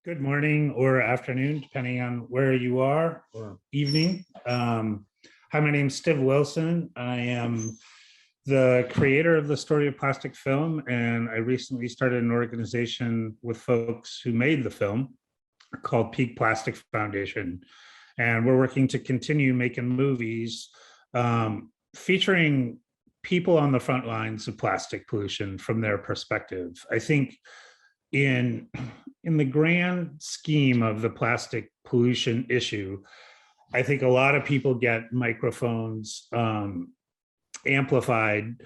Good morning or afternoon, depending on where you are, or evening. Hi, my name is Stiv Wilson. I am the creator of the Story of Plastic film, and I recently started an organization with folks who made the film called Peak Plastic Foundation. And we're working to continue making movies featuring people on the front lines of plastic pollution from their perspective. I think in the grand scheme of the plastic pollution issue, I think a lot of people get microphones amplified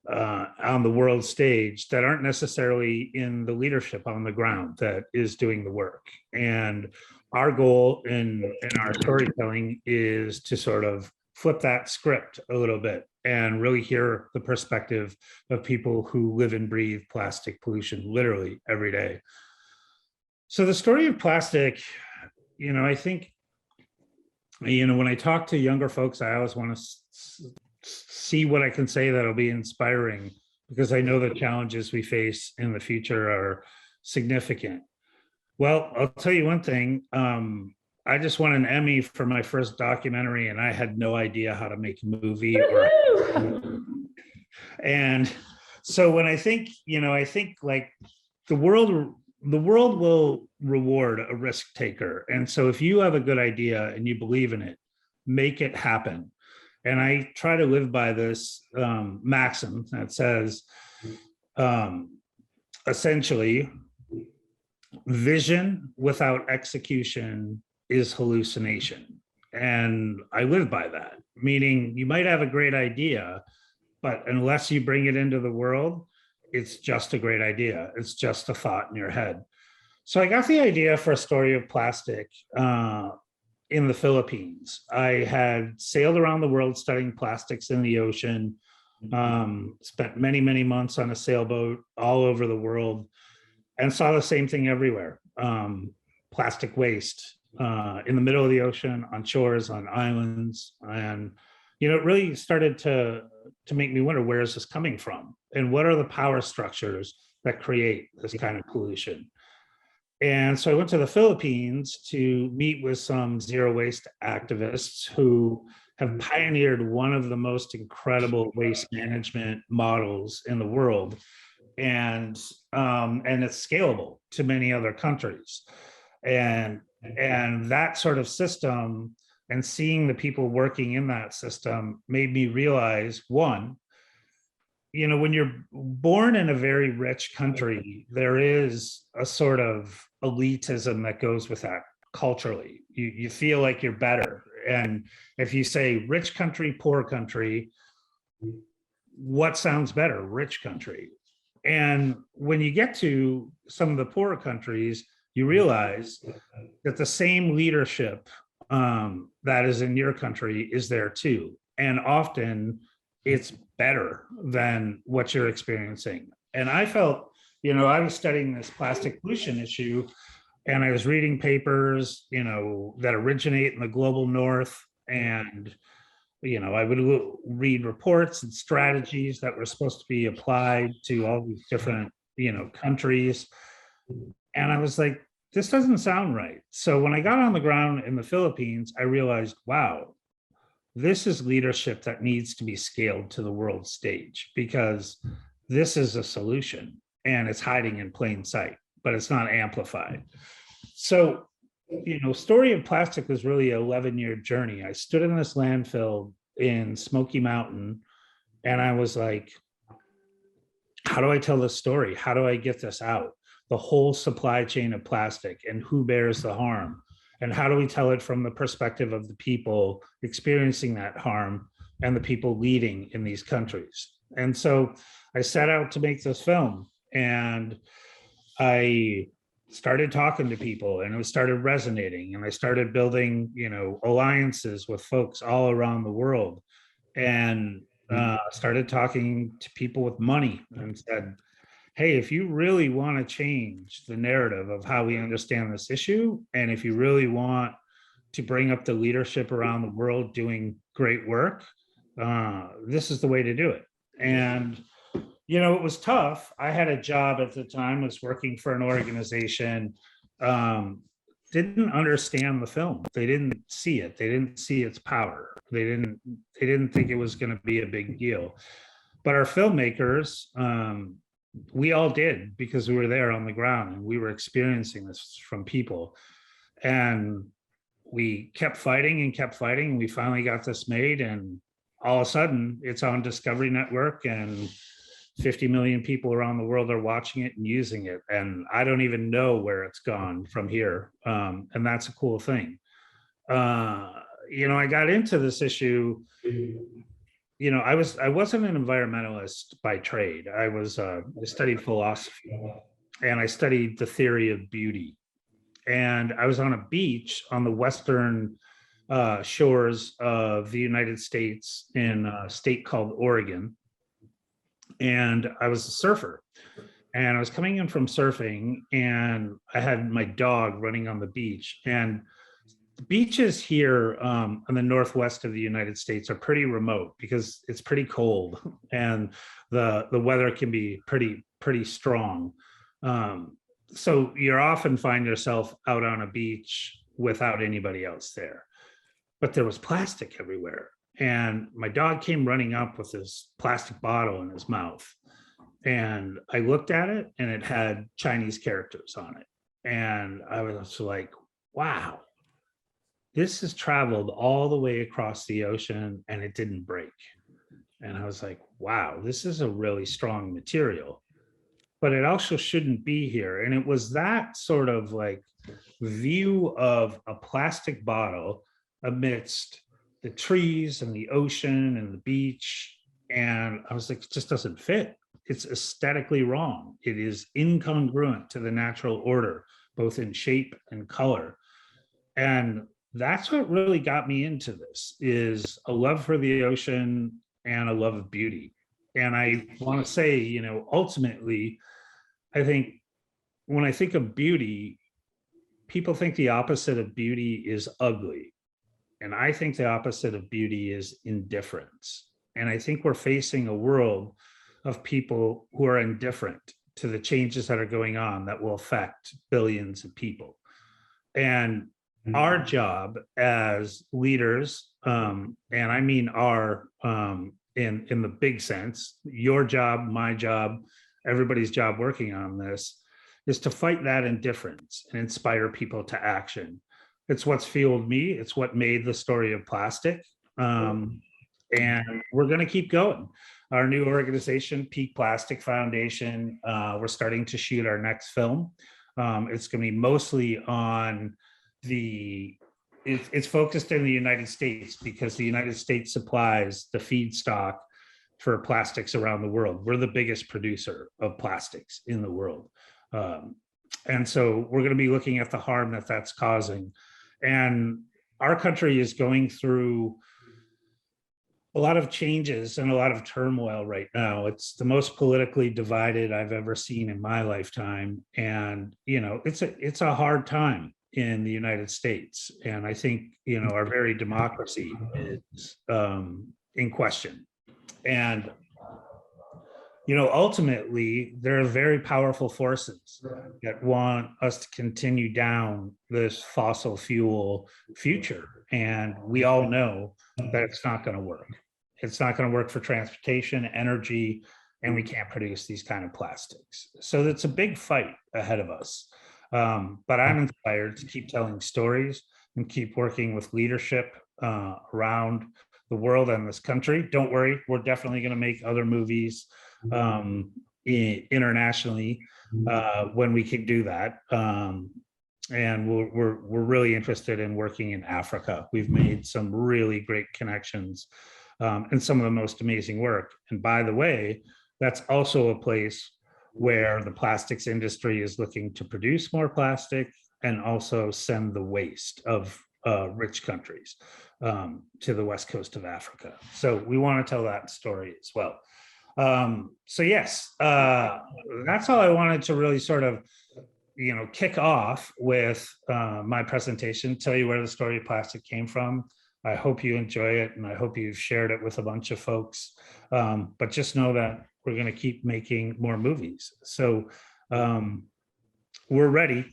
on the world stage that aren't necessarily in the leadership on the ground that is doing the work. And our goal in our storytelling is to sort of flip that script a little bit and really hear the perspective of people who live and breathe plastic pollution literally every day. So the story of plastic, I think, when I talk to younger folks, I always want to see what I can say that'll be inspiring, because I know the challenges we face in the future are significant. Well, I'll tell you one thing. I just won an Emmy for my first documentary, and I had no idea how to make a movie. And so when I think like the world will reward a risk taker. And so if you have a good idea and you believe in it, make it happen. And I try to live by this maxim that says, essentially, vision without execution is hallucination. And I live by that, meaning you might have a great idea, but unless you bring it into the world, it's just a great idea. It's just a thought in your head. So I got the idea for a story of plastic in the Philippines. I had sailed around the world studying plastics in the ocean, spent many, many months on a sailboat all over the world, and saw the same thing everywhere. Plastic waste in the middle of the ocean, on shores, on islands. And, it really started to make me wonder, where is this coming from? And what are the power structures that create this kind of pollution? And so I went to the Philippines to meet with some zero waste activists who have pioneered one of the most incredible waste management models in the world. And it's scalable to many other countries. And that sort of system, and seeing the people working in that system, made me realize, one, when you're born in a very rich country, there is a sort of elitism that goes with that culturally. You feel like you're better. And if you say rich country, poor country, what sounds better? Rich country. And when you get to some of the poorer countries, you realize that the same leadership that is in your country is there too. And often it's better than what you're experiencing. And I felt, I was studying this plastic pollution issue, and I was reading papers, that originate in the global north. And, I would read reports and strategies that were supposed to be applied to all these different, countries. And I was like, this doesn't sound right. So when I got on the ground in the Philippines, I realized, wow, this is leadership that needs to be scaled to the world stage, because this is a solution and it's hiding in plain sight, but it's not amplified. So, Story of Plastic was really an 11-year journey. I stood in this landfill in Smoky Mountain, and I was like, how do I tell this story? How do I get this out? The whole supply chain of plastic, and who bears the harm? And how do we tell it from the perspective of the people experiencing that harm and the people leading in these countries? And so I set out to make this film, and I started talking to people, and it started resonating, and I started building, alliances with folks all around the world, and started talking to people with money, and said, hey, if you really want to change the narrative of how we understand this issue, and if you really want to bring up the leadership around the world doing great work, this is the way to do it. And it was tough. I had a job at the time, was working for an organization didn't understand the film. They didn't see it. They didn't see its power. They didn't think it was going to be a big deal. But our filmmakers, we all did, because we were there on the ground and we were experiencing this from people. And we kept fighting and kept fighting. And we finally got this made, and all of a sudden it's on Discovery Network, and 50 million people around the world are watching it and using it. And I don't even know where it's gone from here. And that's a cool thing. I got into this issue. I wasn't an environmentalist by trade. I studied philosophy, and I studied the theory of beauty. And I was on a beach on the western shores of the United States in a state called Oregon. And I was a surfer, and I was coming in from surfing, and I had my dog running on the beach. And the beaches here in the northwest of the United States are pretty remote because it's pretty cold, and the weather can be pretty strong. So you often find yourself out on a beach without anybody else there. But there was plastic everywhere. And my dog came running up with this plastic bottle in his mouth. And I looked at it, and it had Chinese characters on it. And I was like, wow, this has traveled all the way across the ocean and it didn't break. And I was like, wow, this is a really strong material, but it also shouldn't be here. And it was that sort of like view of a plastic bottle amidst the trees and the ocean and the beach. And I was like, it just doesn't fit. It's aesthetically wrong. It is incongruent to the natural order, both in shape and color. And that's what really got me into this, is a love for the ocean and a love of beauty. And I want to say, ultimately, I think when I think of beauty, people think the opposite of beauty is ugly. And I think the opposite of beauty is indifference. And I think we're facing a world of people who are indifferent to the changes that are going on that will affect billions of people. And our job as leaders, and I mean our, in the big sense, your job, my job, everybody's job working on this, is to fight that indifference and inspire people to action. It's what's fueled me. It's what made the story of plastic. And we're going to keep going. Our new organization, Peak Plastic Foundation, we're starting to shoot our next film. It's going to be mostly on it's focused in the United States, because the United States supplies the feedstock for plastics around the world. We're the biggest producer of plastics in the world. And so we're going to be looking at the harm that that's causing. And our country is going through a lot of changes and a lot of turmoil right now. It's the most politically divided I've ever seen in my lifetime. And, it's a hard time in the United States. And I think, our very democracy is in question. And, ultimately, there are very powerful forces that want us to continue down this fossil fuel future. And we all know that it's not going to work. It's not going to work for transportation, energy, and we can't produce these kind of plastics. So it's a big fight ahead of us. But I'm inspired to keep telling stories and keep working with leadership around the world and this country. Don't worry, we're definitely going to make other movies internationally when we can do that. And we're really interested in working in Africa. We've made some really great connections and some of the most amazing work. And by the way, that's also a place where the plastics industry is looking to produce more plastic and also send the waste of rich countries to the west coast of Africa. So we want to tell that story as well. So yes, that's all I wanted to really sort of, kick off with my presentation, tell you where the story of plastic came from. I hope you enjoy it, and I hope you've shared it with a bunch of folks. But just know that we're going to keep making more movies. So we're ready.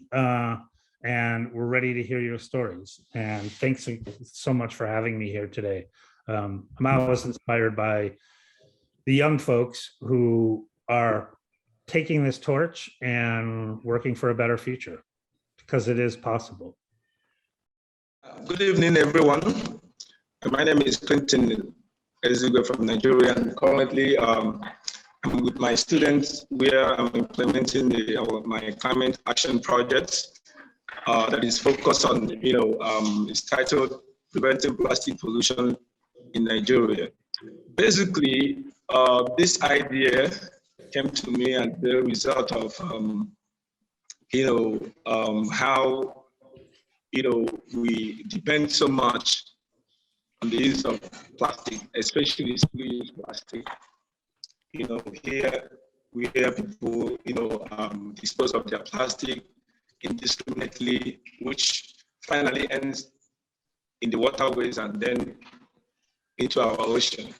and we're ready to hear your stories. And thanks so much for having me here today. I'm always inspired by the young folks who are taking this torch and working for a better future, because it is possible. Good evening, everyone. My name is Clinton Ezeigwe from Nigeria. And currently, I'm with my students where I'm implementing my climate action project that is focused on, it's titled Preventing Plastic Pollution in Nigeria. Basically, this idea came to me as the result of, how we depend so much on the use of plastic, especially single-use plastic. Here we hear people, dispose of their plastic indiscriminately, which finally ends in the waterways and then into our ocean.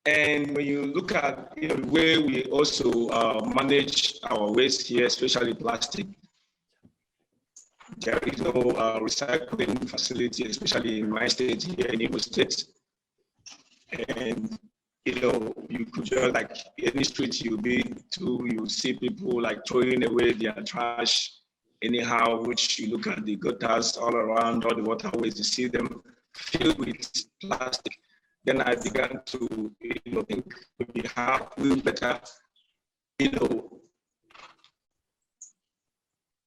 And when you look at the way we also manage our waste here, especially plastic, there is no recycling facility, especially in my state here in Imo State. And you could just, like any street you be to, you see people like throwing away their trash anyhow, which you look at the gutters all around, all the waterways, you see them filled with plastic. Then I began to think maybe how we better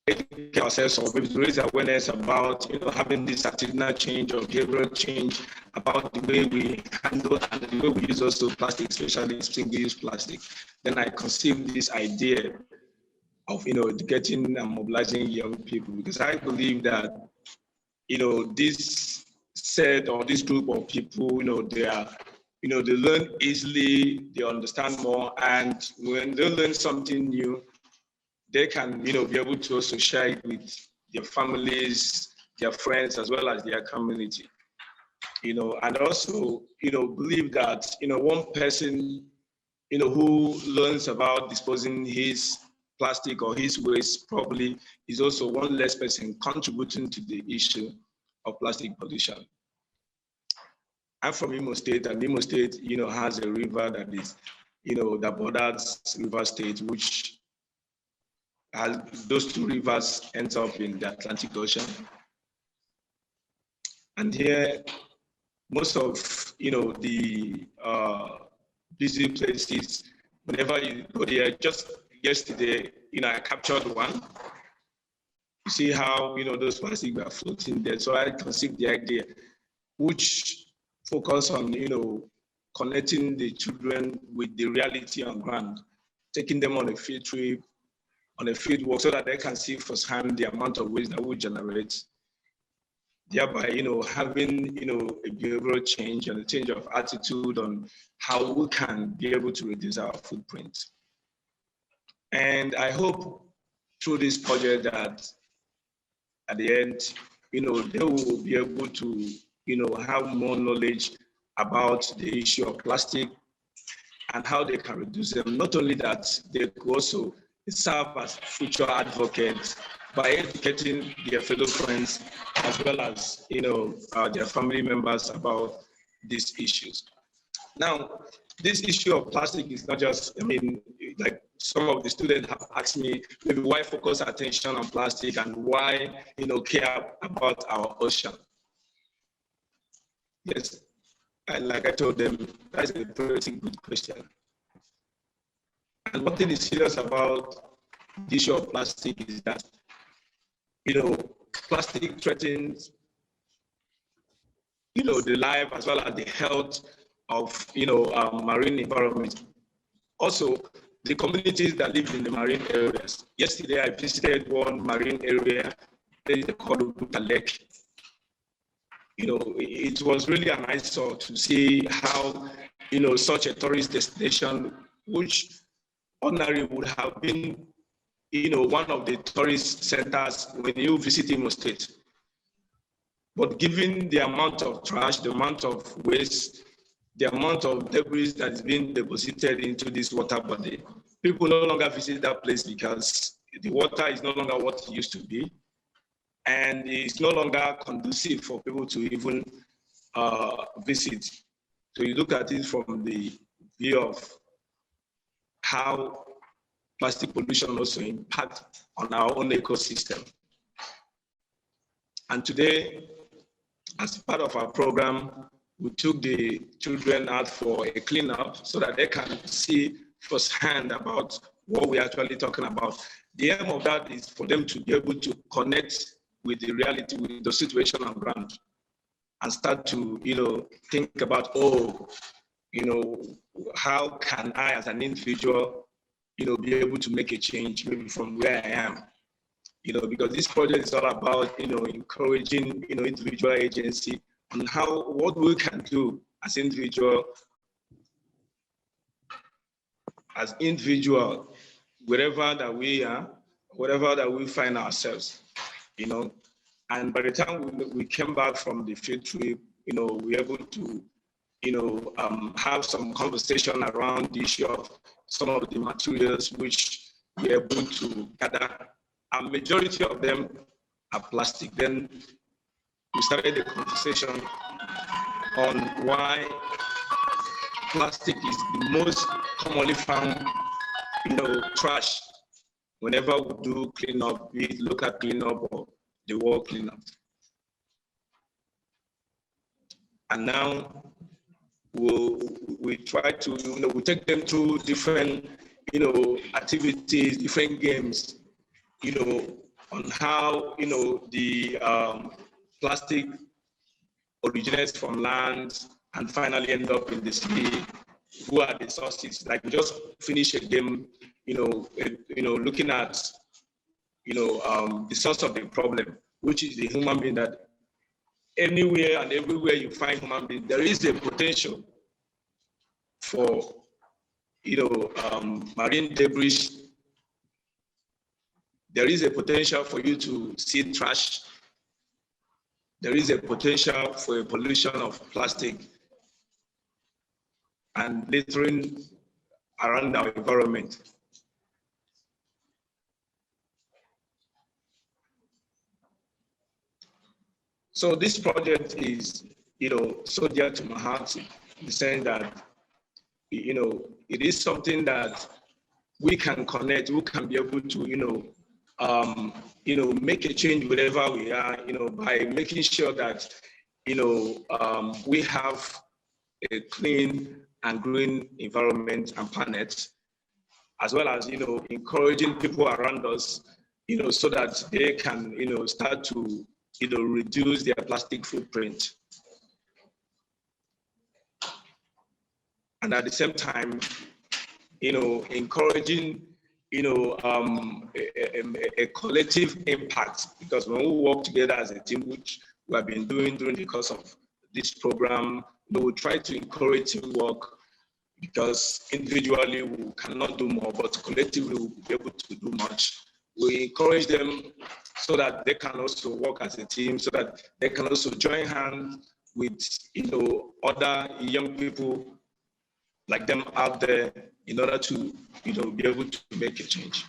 educate ourselves, or maybe raise awareness about having this attitudinal change or behavioral change about the way we handle and the way we use also plastic, especially single-use plastic. Then I conceived this idea of getting and mobilizing young people, because I believe that this set or this group of people, they are they learn easily, they understand more, and when they learn something new, they can, be able to also share it with their families, their friends, as well as their community. And also, believe that, one person, who learns about disposing his plastic or his waste probably is also one less person contributing to the issue of plastic pollution. I'm from Imo State, and Imo State, has a river that is, that borders River State, which those two rivers end up in the Atlantic Ocean. And here, most of the busy places, whenever you go there, just yesterday, I captured one. You see how those plastics were floating there. So I conceived the idea, which focus on connecting the children with the reality on ground, taking them on a field trip, on a field walk, so that they can see firsthand the amount of waste that we generate, thereby having a behavioral change and a change of attitude on how we can be able to reduce our footprint. And I hope through this project that at the end, they will be able to have more knowledge about the issue of plastic and how they can reduce them. Not only that, they could also serve as future advocates by educating their fellow friends as well as their family members about these issues. Now, this issue of plastic is not just, like some of the students have asked me, maybe why focus attention on plastic and why care about our ocean. Yes, and like I told them, that's a pretty good question. And one thing is serious about the issue of plastic is that, plastic threatens, the life as well as the health of, marine environment. Also, the communities that live in the marine areas. Yesterday, I visited one marine area, called Buta Lake. It was really an eyesore to see how, such a tourist destination, which ordinarily would have been, one of the tourist centers when you visit Imo State. But given the amount of trash, the amount of waste, the amount of debris that is being deposited into this water body, people no longer visit that place because, the water is no longer what it used to be, and it's no longer conducive for people to even visit. So you look at it from the view of how plastic pollution also impacts on our own ecosystem. And today, as part of our program, we took the children out for a cleanup so that they can see firsthand about what we're actually talking about. The aim of that is for them to be able to connect with the reality, with the situation on ground, and start to, think about, how can I as an individual, be able to make a change maybe from where I am, because this project is all about, encouraging, individual agency on what we can do as individual, wherever that we are, wherever that we find ourselves, And by the time we came back from the field trip, we were able to, have some conversation around the issue of some of the materials which we're able to gather. A majority of them are plastic. Then we started the conversation on why plastic is the most commonly found, trash whenever we do cleanup, be it local cleanup or the world cleanup. And now we try to, we take them through different, activities, different games, on how, the plastic originates from land and finally end up in the sea. Who are the sources? Like we just finished a game, looking at, the source of the problem, which is the human being. That anywhere and everywhere you find human being, there is a potential for, marine debris. There is a potential for you to see trash. There is a potential for a pollution of plastic and littering around our environment. So this project is, so dear to my heart in the sense that, it is something that we can connect, we can be able to, make a change wherever we are, by making sure that, we have a clean and green environment and planet, as well as, encouraging people around us, so that they can, start to, reduce their plastic footprint. And at the same time, encouraging, a collective impact, because when we work together as a team, which we have been doing during the course of this program, we try to encourage teamwork, because individually we cannot do more, but collectively we'll be able to do much. We encourage them so that they can also work as a team, so that they can also join hands with, other young people like them out there in order to, be able to make a change.